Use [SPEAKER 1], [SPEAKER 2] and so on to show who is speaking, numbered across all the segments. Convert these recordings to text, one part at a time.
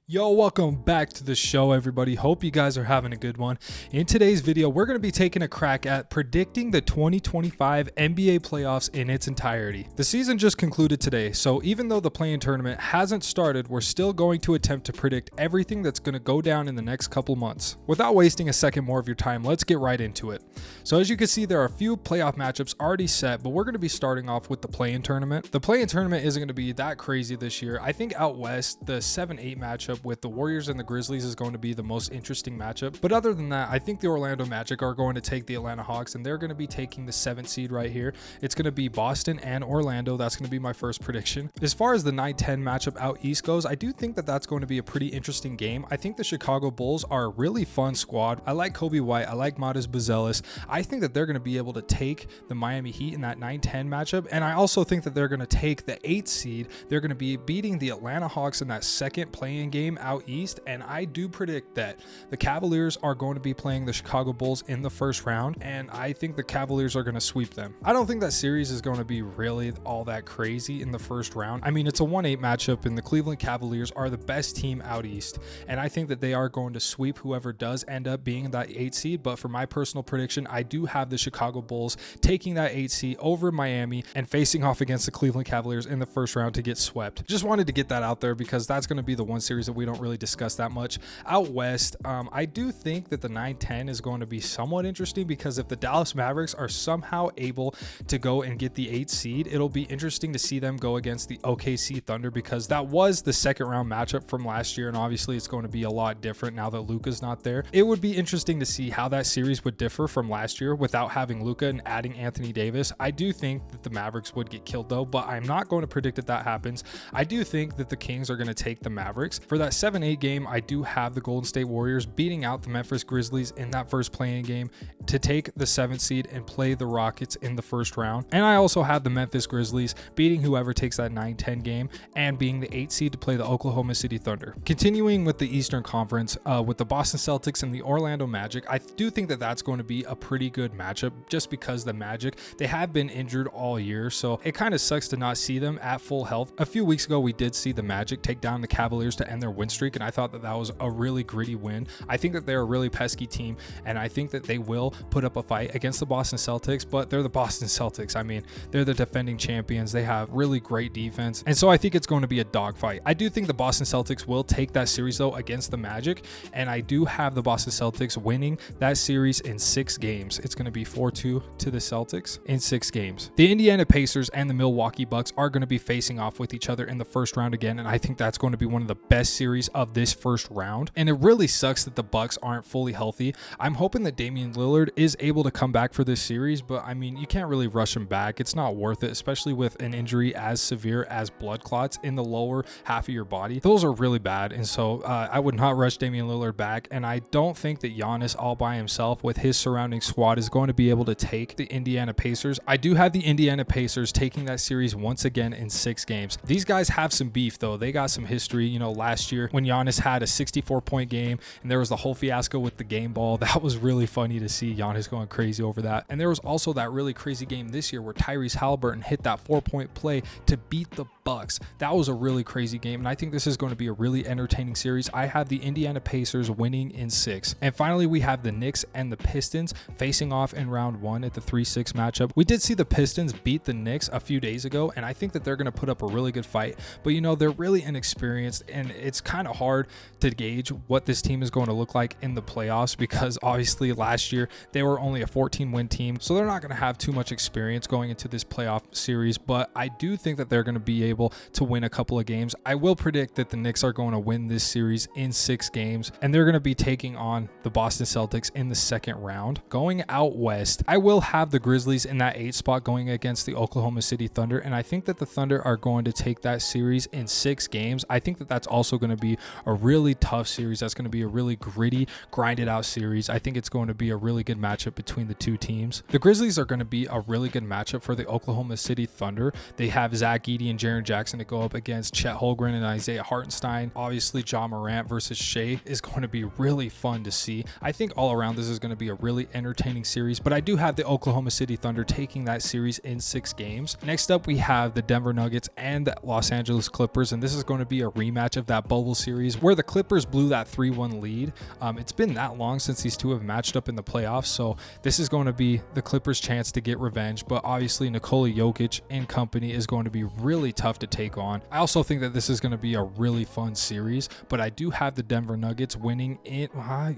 [SPEAKER 1] Yo, welcome back to the show, everybody. Hope you guys are having a good one. In today's video, we're going to be taking a crack at predicting the 2025 NBA playoffs in its entirety. The season just concluded today, so even though the play-in tournament hasn't started, we're still going to attempt to predict everything that's going to go down in the next couple months. Without wasting a second more of your time, let's get right into it. So as you can see, there are a few playoff matchups already set, but we're going to be starting off with the play-in tournament. The play-in tournament isn't going to be that crazy this year. I think out west, the 7-8 matchup with the Warriors and the Grizzlies is going to be the most interesting matchup. But other than that, I think the Orlando Magic are going to take the Atlanta Hawks, and they're going to be taking the 7th seed right here. It's going to be Boston and Orlando. That's going to be my first prediction. As far as the 9-10 matchup out east goes, I do think that that's going to be a pretty interesting game. I think the Chicago Bulls are a really fun squad. I like Kobe White. I like Matas Buzelis. I think that they're going to be able to take the Miami Heat in that 9-10 matchup, and I also think that they're going to take the 8th seed. They're going to be beating the Atlanta Hawks in that second play-in game out east, and I do predict that the Cavaliers are going to be playing the Chicago Bulls in the first round, and I think the Cavaliers are going to sweep them. I don't think that series is going to be really all that crazy in the first round. I mean, it's a 1-8 matchup, and the Cleveland Cavaliers are the best team out east, and I think that they are going to sweep whoever does end up being that 8th seed. But for my personal prediction, I do have the Chicago Bulls taking that 8th seed over Miami and facing off against the Cleveland Cavaliers in the first round to get swept. Just wanted to get that out there because that's going to be the one series that we don't really discuss that much. Out west, I do think that the 9-10 is going to be somewhat interesting, because if the Dallas Mavericks are somehow able to go and get the 8th seed, it'll be interesting to see them go against the OKC Thunder, because that was the second round matchup from last year, and obviously it's going to be a lot different now that Luka's not there. It would be interesting to see how that series would differ from last year without having Luka and adding Anthony Davis. I do think that the Mavericks would get killed though, but I'm not going to predict that happens. I do think that the Kings are going to take the Mavericks. For that 7-8 game, I do have the Golden State Warriors beating out the Memphis Grizzlies in that first play-in game to take the 7th seed and play the Rockets in the first round. And I also have the Memphis Grizzlies beating whoever takes that 9-10 game and being the 8th seed to play the Oklahoma City Thunder. Continuing with the Eastern Conference, with the Boston Celtics and the Orlando Magic, I do think that that's going to be a pretty good matchup, just because the Magic, they have been injured all year, so it kind of sucks to not see them at full health. A few weeks ago, we did see the Magic take down the Cavaliers to end their win streak, and I thought that that was a really gritty win. I think that they're a really pesky team, and I think that they will put up a fight against the Boston Celtics, but they're the Boston Celtics. I mean, they're the defending champions. They have really great defense, and so I think it's going to be a dogfight. I do think the Boston Celtics will take that series though against the Magic, and I do have the Boston Celtics winning that series in 6 games. It's going to be 4-2 to the Celtics in 6 games. The Indiana Pacers and the Milwaukee Bucks are going to be facing off with each other in the first round again, and I think that's going to be one of the best series of this first round. And it really sucks that the Bucks aren't fully healthy. I'm hoping that Damian Lillard is able to come back for this series, but I mean, you can't really rush him back. It's not worth it, especially with an injury as severe as blood clots in the lower half of your body. Those are really bad, and so I would not rush Damian Lillard back, and I don't think that Giannis all by himself with his surrounding squad is going to be able to take the Indiana Pacers. I do have the Indiana Pacers taking that series once again in 6 games. These guys have some beef though. They got some history. You know, last year when Giannis had a 64-point game and there was the whole fiasco with the game ball, that was really funny to see Giannis going crazy over that. And there was also that really crazy game this year where Tyrese Halliburton hit that 4-point play to beat the Bucks. That was a really crazy game, and I think this is going to be a really entertaining series. I have the Indiana Pacers winning in 6. And finally, we have the Knicks and the Pistons facing off in round 1 at the 3-6 matchup. We did see the Pistons beat the Knicks a few days ago, and I think that they're going to put up a really good fight, but you know, they're really inexperienced, and it's kind of hard to gauge what this team is going to look like in the playoffs, because obviously last year they were only a 14-win team, so they're not going to have too much experience going into this playoff series. But I do think that they're going to be able to win a couple of games. I will predict that the Knicks are going to win this series in 6 games, and they're going to be taking on the Boston Celtics in the second round. Going out west, I will have the Grizzlies in that 8th spot going against the Oklahoma City Thunder, and I think that the Thunder are going to take that series in 6 games. I think that that's also going to be a really tough series. That's going to be a really gritty, grinded out series. I think it's going to be a really good matchup between the two teams. The Grizzlies are going to be a really good matchup for the Oklahoma City Thunder. They have Zach Edey and Jaren Jackson to go up against Chet Holmgren and Isaiah Hartenstein. Obviously, Ja Morant versus Shea is going to be really fun to see. I think all around this is going to be a really entertaining series, but I do have the Oklahoma City Thunder taking that series in 6 games. Next up, we have the Denver Nuggets and the Los Angeles Clippers, and this is going to be a rematch of that bubble series where the Clippers blew that 3-1 lead. It's been that long since these two have matched up in the playoffs, so this is going to be the Clippers' chance to get revenge, but obviously Nikola Jokic and company is going to be really tough to take on. I also think that this is going to be a really fun series, but I do have the Denver Nuggets winning it.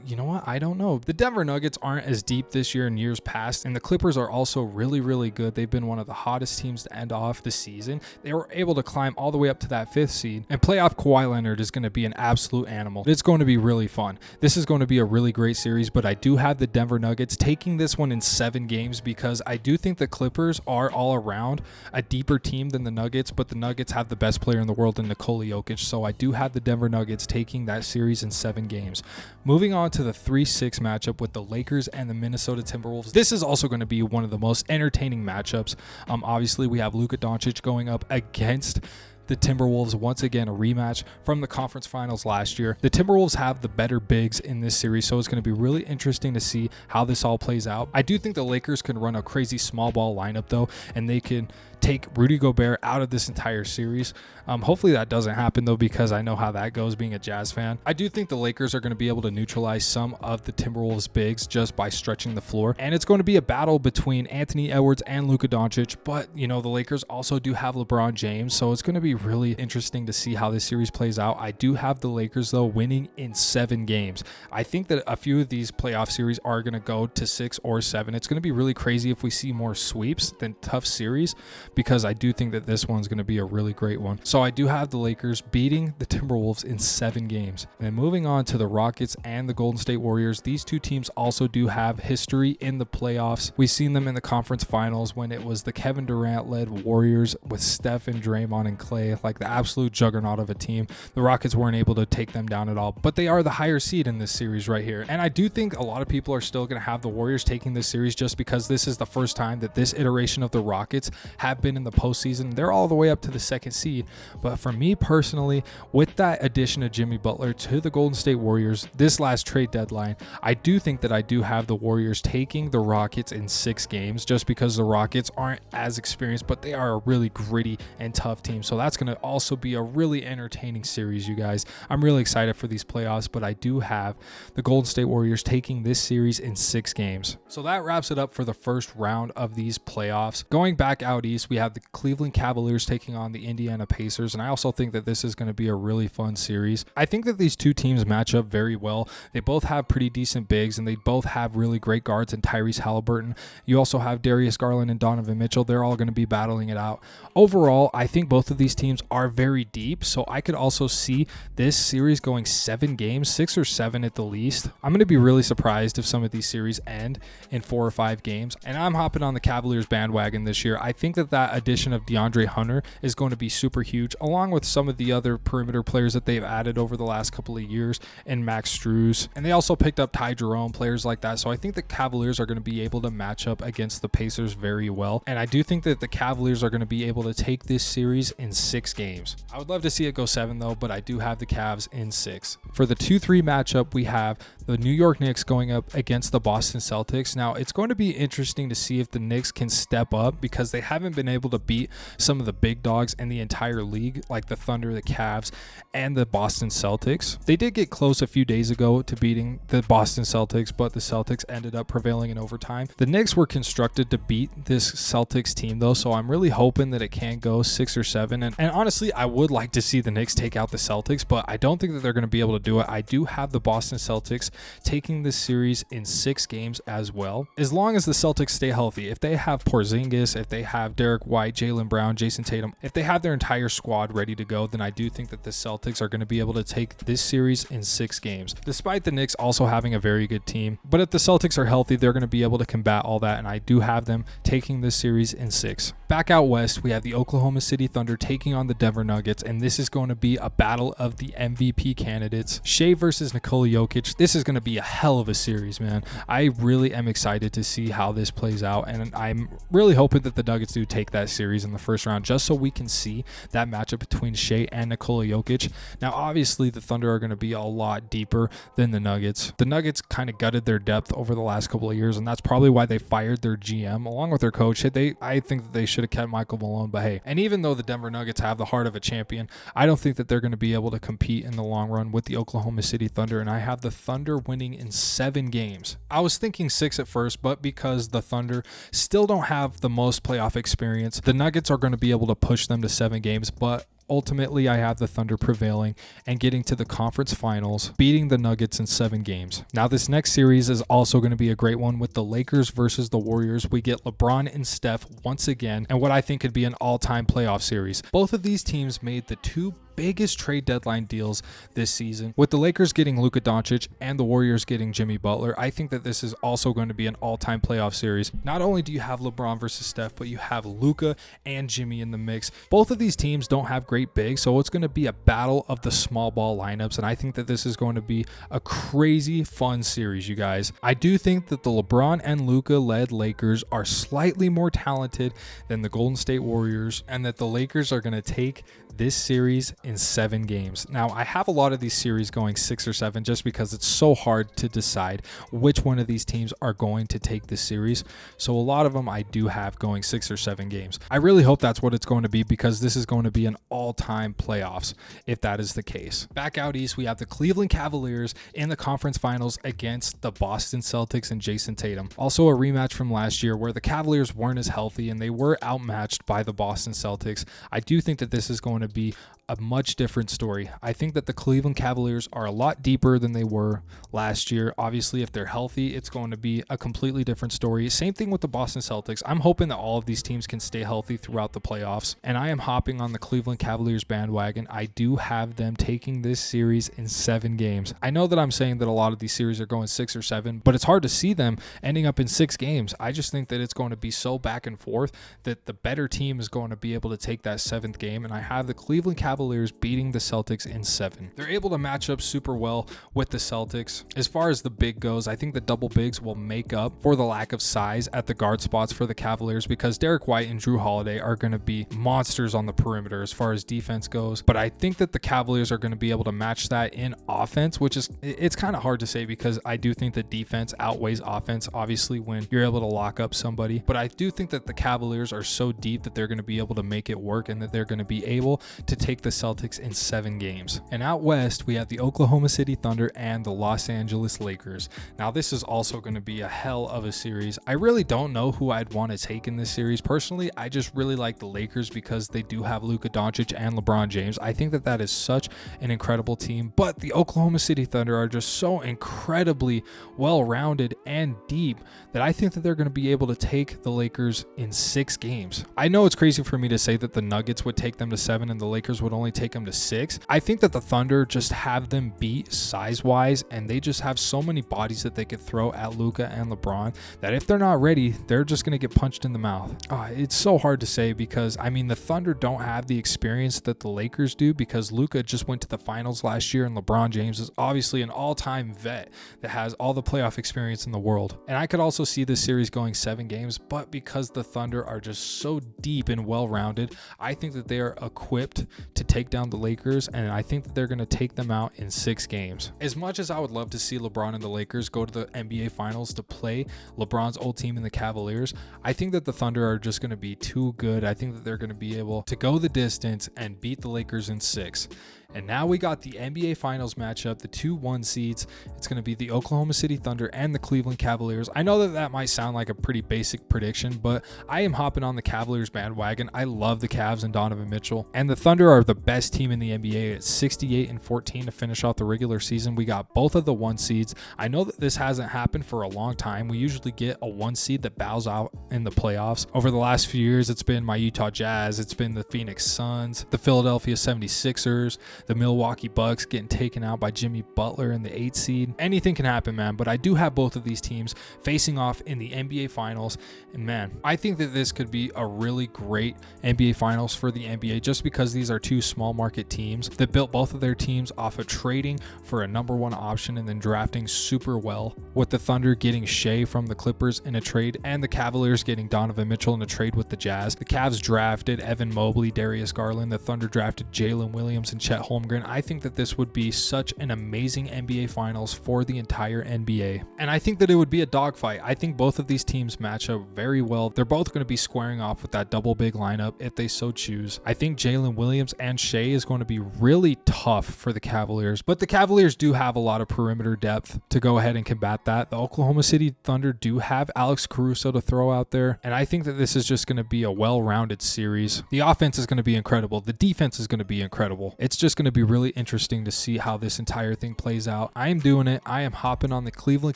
[SPEAKER 1] You know what? I don't know. The Denver Nuggets aren't as deep this year in years past, and the Clippers are also really, really good. They've been one of the hottest teams to end off the season. They were able to climb all the way up to that 5th seed, and playoff Kawhi Leonard is going to be an absolute animal. It's going to be really fun. This is going to be a really great series, but I do have the Denver Nuggets taking this one in 7 games because I do think the Clippers are all around a deeper team than the Nuggets, but the Nuggets have the best player in the world in Nikola Jokic, so I do have the Denver Nuggets taking that series in 7 games. Moving on to the 3-6 matchup with the Lakers and the Minnesota Timberwolves. This is also going to be one of the most entertaining matchups. Obviously, we have Luka Doncic going up against the Timberwolves, once again a rematch from the conference finals last year. The Timberwolves have the better bigs in this series, so it's going to be really interesting to see how this all plays out. I do think the Lakers can run a crazy small ball lineup though, and they can take Rudy Gobert out of this entire series. Hopefully that doesn't happen though, because I know how that goes being a Jazz fan. I do think the Lakers are going to be able to neutralize some of the Timberwolves bigs just by stretching the floor, and it's going to be a battle between Anthony Edwards and Luka Doncic, but you know, the Lakers also do have LeBron James, so it's going to be really interesting to see how this series plays out. I do have the Lakers though winning in 7 games. I think that a few of these playoff series are going to go to 6 or 7. It's going to be really crazy if we see more sweeps than tough series, because I do think that this one's going to be a really great one. So I do have the Lakers beating the Timberwolves in 7 games. And moving on to the Rockets and the Golden State Warriors, these two teams also do have history in the playoffs. We've seen them in the conference finals when it was the Kevin Durant led Warriors with Steph and Draymond and Clay, like the absolute juggernaut of a team. The Rockets weren't able to take them down at all, but they are the higher seed in this series right here. And I do think a lot of people are still going to have the Warriors taking this series just because this is the first time that this iteration of the Rockets have been in the postseason. They're all the way up to the 2nd seed, but for me personally, with that addition of Jimmy Butler to the Golden State Warriors this last trade deadline, I do think that I do have the Warriors taking the Rockets in 6 games just because the Rockets aren't as experienced, but they are a really gritty and tough team. So that's going to also be a really entertaining series, you guys. I'm really excited for these playoffs, but I do have the Golden State Warriors taking this series in 6 games. So that wraps it up for the first round of these playoffs. Going back out east, we have the Cleveland Cavaliers taking on the Indiana Pacers, and I also think that this is going to be a really fun series. I think that these two teams match up very well. They both have pretty decent bigs, and they both have really great guards in Tyrese Halliburton. You also have Darius Garland and Donovan Mitchell. They're all going to be battling it out. Overall, I think both of these teams are very deep, so I could also see this series going 7 games, 6 or 7 at the least. I'm going to be really surprised if some of these series end in 4 or 5 games, and I'm hopping on the Cavaliers bandwagon this year. I think that addition of DeAndre Hunter is going to be super huge, along with some of the other perimeter players that they've added over the last couple of years, and Max Strus, and they also picked up Ty Jerome, players like that. So I think the Cavaliers are going to be able to match up against the Pacers very well, and I do think that the Cavaliers are going to be able to take this series in 6 games. I would love to see it go 7 though, but I do have the Cavs in 6. For the 2-3 matchup, we have the New York Knicks going up against the Boston Celtics. Now, it's going to be interesting to see if the Knicks can step up because they haven't been able to beat some of the big dogs in the entire league, like the Thunder, the Cavs, and the Boston Celtics. They did get close a few days ago to beating the Boston Celtics, but the Celtics ended up prevailing in overtime. The Knicks were constructed to beat this Celtics team though, so I'm really hoping that it can go 6 or 7. And honestly, I would like to see the Knicks take out the Celtics, but I don't think that they're going to be able to do it. I do have the Boston Celtics taking this series in 6 games as well, as long as the Celtics stay healthy. If they have Porzingis, if they have Derek White, Jaylen Brown, Jason Tatum, if they have their entire squad ready to go, then I do think that the Celtics are going to be able to take this series in 6 games, despite the Knicks also having a very good team. But if the Celtics are healthy, they're going to be able to combat all that, and I do have them taking this series in 6. Back out west, we have the Oklahoma City Thunder taking on the Denver Nuggets, and this is going to be a battle of the MVP candidates. Shai versus Nikola Jokic. This is going to be a hell of a series, man. I really am excited to see how this plays out, and I'm really hoping that the Nuggets do take take that series in the first round, just so we can see that matchup between Shai and Nikola Jokic. Now, obviously, the Thunder are going to be a lot deeper than the Nuggets. The Nuggets kind of gutted their depth over the last couple of years, and that's probably why they fired their GM along with their coach. I think that they should have kept Michael Malone, but hey, and even though the Denver Nuggets have the heart of a champion, I don't think that they're going to be able to compete in the long run with the Oklahoma City Thunder, and I have the Thunder winning in 7 games. I was thinking 6 at first, but because the Thunder still don't have the most playoff experience, the Nuggets are going to be able to push them to 7 games, but ultimately, I have the Thunder prevailing and getting to the conference finals, beating the Nuggets in 7 games. Now, this next series is also going to be a great one with the Lakers versus the Warriors. We get LeBron and Steph once again, and what I think could be an all-time playoff series. Both of these teams made the 2 biggest trade deadline deals this season. With the Lakers getting Luka Doncic and the Warriors getting Jimmy Butler, I think that this is also going to be an all-time playoff series. Not only do you have LeBron versus Steph, but you have Luka and Jimmy in the mix. Both of these teams don't have great bigs, so it's going to be a battle of the small ball lineups, and I think that this is going to be a crazy fun series, you guys. I do think that the LeBron and Luka-led Lakers are slightly more talented than the Golden State Warriors, and that the Lakers are going to take this series in 7 games. Now, I have a lot of these series going 6 or 7 just because it's so hard to decide which one of these teams are going to take this series. So a lot of them I do have going 6 or 7 games. I really hope that's what it's going to be, because this is going to be an all-time playoffs if that is the case. Back out east, we have the Cleveland Cavaliers in the conference finals against the Boston Celtics and Jason Tatum. Also a rematch from last year where the Cavaliers weren't as healthy and they were outmatched by the Boston Celtics. I do think that this is going to be a much different story. I think that the Cleveland Cavaliers are a lot deeper than they were last year. Obviously, if they're healthy, it's going to be a completely different story. Same thing with the Boston Celtics. I'm hoping that all of these teams can stay healthy throughout the playoffs, and I am hopping on the Cleveland Cavaliers bandwagon. I do have them taking this series in 7 games. I know that I'm saying that a lot of these series are going 6 or 7, but it's hard to see them ending up in 6 games. I just think that it's going to be so back and forth that the better team is going to be able to take that 7th game, and I have the Cleveland Cavaliers beating the Celtics in 7. They're able to match up super well with the Celtics. As far as the big goes, I think the double bigs will make up for the lack of size at the guard spots for the Cavaliers, because Derek White and Drew Holiday are going to be monsters on the perimeter as far as defense goes. But I think that the Cavaliers are going to be able to match that in offense, which is, it's kind of hard to say, because I do think that defense outweighs offense, obviously, when you're able to lock up somebody. But I do think that the Cavaliers are so deep that they're going to be able to make it work, and that they're going to be able to take the Celtics in 7 games. And out west, we have the Oklahoma City Thunder and the Los Angeles Lakers. Now, this is also going to be a hell of a series. I really don't know who I'd want to take in this series. Personally, I just really like the Lakers because they do have Luka Doncic and LeBron James. I think that that is such an incredible team, but the Oklahoma City Thunder are just so incredibly well-rounded and deep that I think that they're going to be able to take the Lakers in 6 games. I know it's crazy for me to say that the Nuggets would take them to 7 and the Lakers would only take them to 6. I think that the Thunder just have them beat size-wise, and they just have so many bodies that they could throw at Luka and LeBron that if they're not ready, they're just going to get punched in the mouth. It's so hard to say, because I mean, the Thunder don't have the experience that the Lakers do, because Luka just went to the finals last year, and LeBron James is obviously an all-time vet that has all the playoff experience in the world. And I could also see this series going 7 games, but because the Thunder are just so deep and well-rounded, I think that they are equipped to take down the Lakers, and I think that they're going to take them out in 6 games. As much as I would love to see LeBron and the Lakers go to the NBA Finals to play LeBron's old team in the Cavaliers, I think that the Thunder are just going to be too good. I think that they're going to be able to go the distance and beat the Lakers in 6. And now we got the NBA Finals matchup, the 2-1 seeds. It's going to be the Oklahoma City Thunder and the Cleveland Cavaliers. I know that that might sound like a pretty basic prediction, but I am hopping on the Cavaliers bandwagon. I love the Cavs and Donovan Mitchell. And the Thunder are the best team in the NBA at 68-14 to finish off the regular season. We got both of the 1 seeds. I know that this hasn't happened for a long time. We usually get a 1 seed that bows out in the playoffs. Over the last few years, it's been my Utah Jazz. It's been the Phoenix Suns, the Philadelphia 76ers, the Milwaukee Bucks getting taken out by Jimmy Butler in the 8th seed. Anything can happen, man, but I do have both of these teams facing off in the NBA Finals, and man, I think that this could be a really great NBA Finals for the NBA just because these are two small market teams that built both of their teams off of trading for a number one option and then drafting super well, with the Thunder getting Shea from the Clippers in a trade and the Cavaliers getting Donovan Mitchell in a trade with the Jazz. The Cavs drafted Evan Mobley, Darius Garland. The Thunder drafted Jalen Williams and Chet Holmgren. I think that this would be such an amazing NBA Finals for the entire NBA. And I think that it would be a dogfight. I think both of these teams match up very well. They're both going to be squaring off with that double big lineup if they so choose. I think Jalen Williams and Shea is going to be really tough for the Cavaliers, but the Cavaliers do have a lot of perimeter depth to go ahead and combat that. The Oklahoma City Thunder do have Alex Caruso to throw out there, and I think that this is just going to be a well-rounded series. The offense is going to be incredible. The defense is going to be incredible. It's just going to be really interesting to see how this entire thing plays out. I am doing it. I am hopping on the Cleveland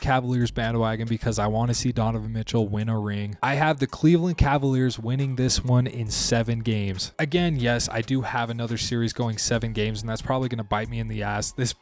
[SPEAKER 1] Cavaliers bandwagon because I want to see Donovan Mitchell win a ring. I have the Cleveland Cavaliers winning this one in 7 games. Again, yes, I do have another series going 7 games, and that's probably going to bite me in the ass. This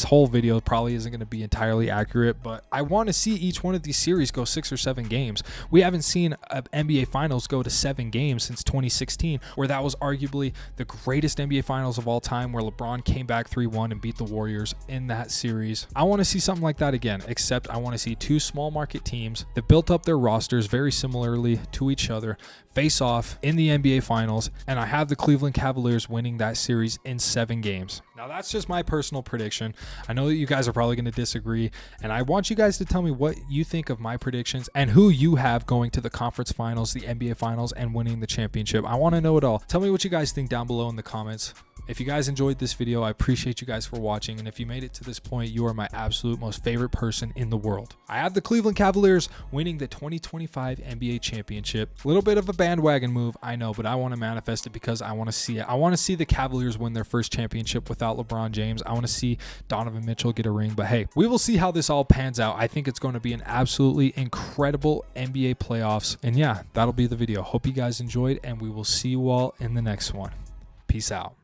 [SPEAKER 1] whole video probably isn't going to be entirely accurate, but I want to see each one of these series go 6 or 7 games. We haven't seen an NBA Finals go to 7 games since 2016, where that was arguably the greatest NBA Finals of all time, where LeBron came back 3-1 and beat the Warriors in that series. I want to see something like that again, except I want to see two small market teams that built up their rosters very similarly to each other face off in the NBA Finals, and I have the Cleveland Cavaliers winning that series in 7 games. Now, that's just my personal prediction. I know that you guys are probably going to disagree, and I want you guys to tell me what you think of my predictions and who you have going to the conference finals, the NBA Finals, and winning the championship. I want to know it all. Tell me what you guys think down below in the comments. If you guys enjoyed this video, I appreciate you guys for watching, and if you made it to this point, you are my absolute most favorite person in the world. I have the Cleveland Cavaliers winning the 2025 NBA championship. A little bit of a bandwagon move, I know, but I want to manifest it because I want to see it. I want to see the Cavaliers win their first championship without LeBron James. I want to see Donovan Mitchell get a ring, but hey, we will see how this all pans out. I think it's going to be an absolutely incredible NBA playoffs, and yeah, that'll be the video. Hope you guys enjoyed, and we will see you all in the next one. Peace out.